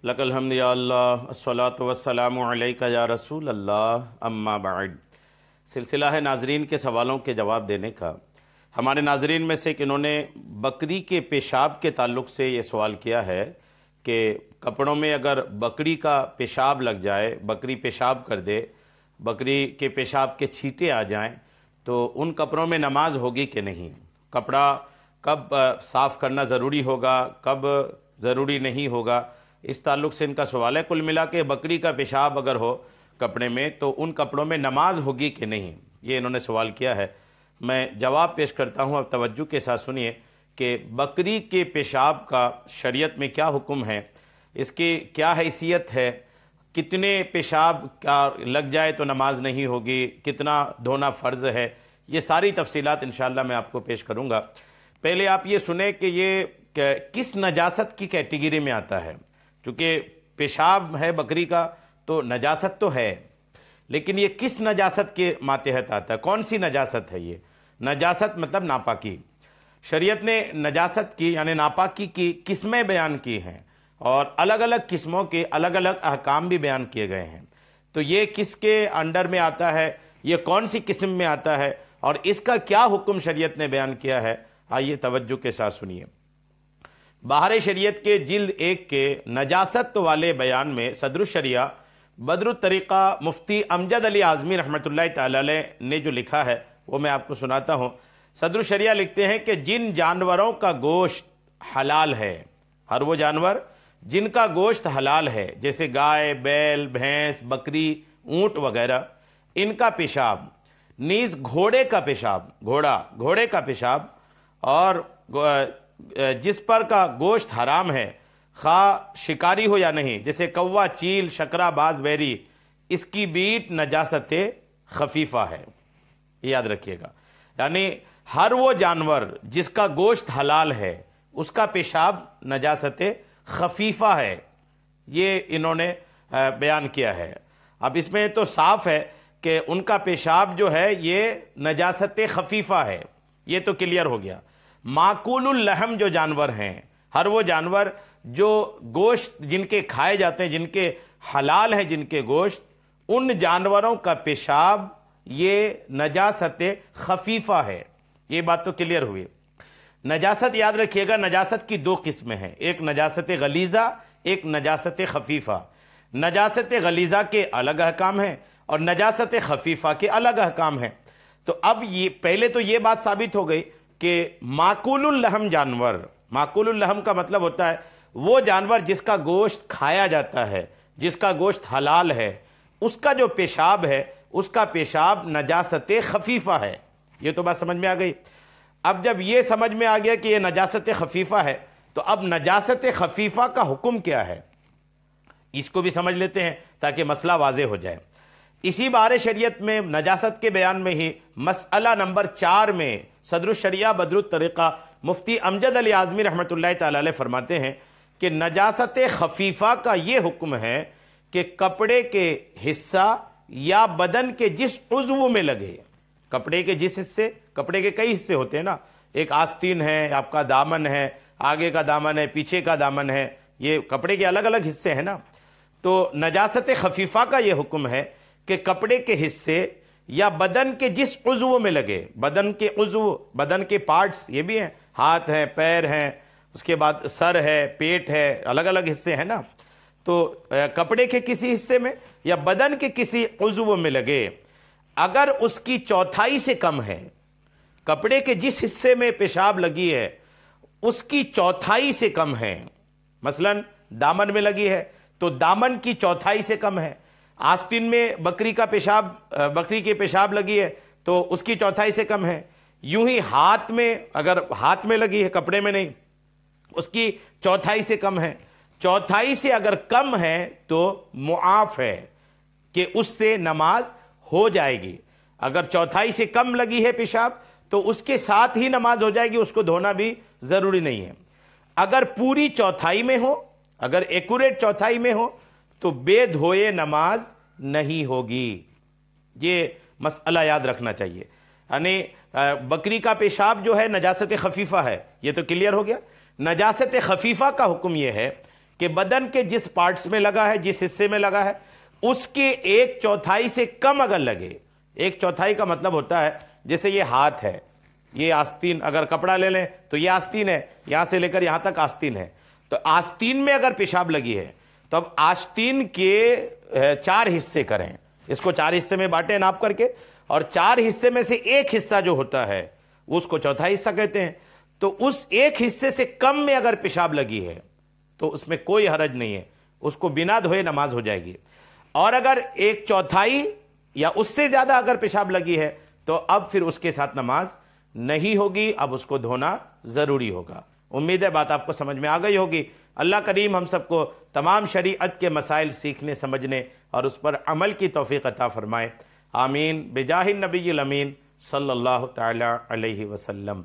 Luck अलहम्द या अल्लाह अस्सलातु वस्सलामु अलैका या रसूल अल्लाह अम्मा बाद। सिलसिला है नाजरीन के सवालों के जवाब देने का। हमारे नाजरीन में से इन्होंने बकरी के पेशाब के ताल्लुक़ से ये सवाल किया है कि कपड़ों में अगर बकरी का पेशाब लग जाए, बकरी पेशाब कर दे, बकरी के पेशाब के छींटे आ जाएं, तो उन कपड़ों में नमाज होगी कि नहीं, कपड़ा कब साफ़ करना ज़रूरी होगा, कब ज़रूरी नहीं होगा, इस ताल्लुक़ से इनका सवाल है। कुल मिला के बकरी का पेशाब अगर हो कपड़े में तो उन कपड़ों में नमाज होगी कि नहीं, ये इन्होंने सवाल किया है। मैं जवाब पेश करता हूँ, अब तवज्जो के साथ सुनिए कि बकरी के पेशाब का शरीयत में क्या हुक्म है, इसकी क्या हैसियत है, कितने पेशाब का लग जाए तो नमाज नहीं होगी, कितना धोना फ़र्ज़ है, ये सारी तफसीलात इंशाअल्लाह मैं आपको पेश करूँगा। पहले आप ये सुने कि ये किस नजासत की कैटेगरी में आता है। चूँकि पेशाब है बकरी का तो नजासत तो है, लेकिन ये किस नजासत के मातहत आता है, कौन सी नजासत है ये। नजासत मतलब नापाकी। शरीयत ने नजासत की यानी नापाकी की किस्में बयान की हैं और अलग अलग किस्मों के अलग अलग अहकाम भी बयान किए गए हैं। तो ये किसके अंडर में आता है, ये कौन सी किस्म में आता है और इसका क्या हुक्म शरीयत ने बयान किया है, आइए तवज्जो के साथ सुनिए। बाहर शरीयत के जिल्द 1 के नजासत वाले बयान में सदरुशरिया बदरुत्तरीक़ा मुफ्ती अमजद अली आज़मी रहमतुल्लाह तआला अलैह ने जो लिखा है वो मैं आपको सुनाता हूँ। सदरुशरिया लिखते हैं कि जिन जानवरों का गोश्त हलाल है, हर वो जानवर जिनका गोश्त हलाल है, जैसे गाय, बैल, भैंस, बकरी, ऊँट वगैरह, इनका पेशाब, नीज़ घोड़े का पेशाब, घोड़े का पेशाब और जिस पर का गोश्त हराम है, खा शिकारी हो या नहीं, जैसे कौवा, चील, शकरा, बाज, बैरी, इसकी बीट नजासत खफीफा है, याद रखिएगा। यानी हर वो जानवर जिसका गोश्त हलाल है उसका पेशाब नजासत खफीफा है, ये इन्होंने बयान किया है। अब इसमें तो साफ है कि उनका पेशाब जो है ये नजासत खफीफा है, ये तो क्लियर हो गया। माकुलुल लहम जो जानवर हैं, हर वो जानवर जो गोश्त जिनके खाए जाते हैं, जिनके हलाल हैं जिनके गोश्त, उन जानवरों का पेशाब ये नजासत खफीफा है, ये बात तो क्लियर हुई। नजासत याद रखिएगा, नजासत की 2 किस्में हैं, एक नजासत गलीज़ा, एक नजासत खफीफा। नजासत गलीज़ा के अलग अहकाम हैं और नजासत खफीफा के अलग अहकाम हैं। तो अब ये पहले तो ये बात साबित हो गई कि माकुलुल लहम जानवर, माकुलुल लहम का मतलब होता है वो जानवर जिसका गोश्त खाया जाता है, जिसका गोश्त हलाल है, उसका जो पेशाब है उसका पेशाब नजासत खफीफा है। ये तो बात समझ में आ गई। अब जब ये समझ में आ गया कि ये नजासत खफीफा है, तो अब नजासत खफीफा का हुक्म क्या है इसको भी समझ लेते हैं ताकि मसला वाज़े हो जाए। इसी बारे शरीयत में नजासत के बयान में ही मसअला नंबर 4 में सदरुशरिया बदरुत्तरीक़ा मुफ्ती अमजद अली आज़मी रहमतुल्लाह तआला अलैह फरमाते हैं कि नजासत खफीफा का ये हुक्म है कि कपड़े के हिस्सा या बदन के जिस उज़्व में लगे, कपड़े के जिस हिस्से, कपड़े के कई हिस्से होते हैं ना, एक आस्तीन है, आपका दामन है, आगे का दामन है, पीछे का दामन है, ये कपड़े के अलग अलग हिस्से हैं ना। तो नजासत खफीफा का ये हुक्म है कि कपड़े के हिस्से या बदन के जिस उज़्व में लगे, बदन के उज़्व, बदन के पार्ट्स ये भी हैं, हाथ हैं, पैर हैं, उसके बाद सर है, पेट है, अलग अलग हिस्से हैं ना। तो कपड़े के किसी हिस्से में या बदन के किसी उज़्व में लगे, अगर उसकी चौथाई से कम है, कपड़े के जिस हिस्से में पेशाब लगी है उसकी चौथाई से कम है, मसलन दामन में लगी है तो दामन की चौथाई से कम है, आस्तीन में बकरी का पेशाब, बकरी के पेशाब लगी है तो उसकी चौथाई से कम है, यूं ही हाथ में, अगर हाथ में लगी है कपड़े में नहीं, उसकी चौथाई से कम है, चौथाई से अगर कम है तो मुआफ है कि उससे नमाज हो जाएगी। अगर चौथाई से कम लगी है पेशाब तो उसके साथ ही नमाज हो जाएगी, उसको धोना भी ज़रूरी नहीं है। अगर पूरी चौथाई में हो, अगर एक्यूरेट चौथाई में हो तो बेधोए नमाज नहीं होगी, ये मसला याद रखना चाहिए। यानी बकरी का पेशाब जो है नजासत खफीफा है, ये तो क्लियर हो गया। नजासत खफीफा का हुक्म यह है کہ بدن کے جس پارٹس میں لگا ہے، جس حصے میں لگا ہے، اس کے 1/4 سے کم اگر لگے، 1/4 کا مطلب ہوتا ہے جیسے یہ ہاتھ ہے، یہ آستین، اگر کپڑا لے لیں تو یہ آستین ہے، یہاں سے لے کر یہاں تک آستین ہے، تو آستین میں اگر پیشاب لگی ہے تو اب آستین کے 4 حصے کریں، اس کو 4 حصے میں بانٹیں ناپ کر کے، اور 4 حصے میں سے ایک حصہ جو ہوتا ہے اس کو چوتھا حصہ کہتے ہیں، تو اس ایک حصے سے کم میں اگر پیشاب لگی ہے تو اس میں کوئی حرج نہیں ہے، اس کو بنا دھوئے نماز ہو جائے گی، اور اگر 1/4 یا اس سے زیادہ اگر پیشاب لگی ہے تو اب پھر اس کے ساتھ نماز نہیں ہوگی، اب اس کو دھونا ضروری ہوگا۔ امید ہے بات آپ کو سمجھ میں آ گئی ہوگی۔ اللہ کریم ہم سب کو تمام شریعت کے مسائل سیکھنے، سمجھنے اور اس پر عمل کی توفیق عطا فرمائے، آمین، بجاہ النبی الامین صلی اللہ تعالی علیہ وسلم۔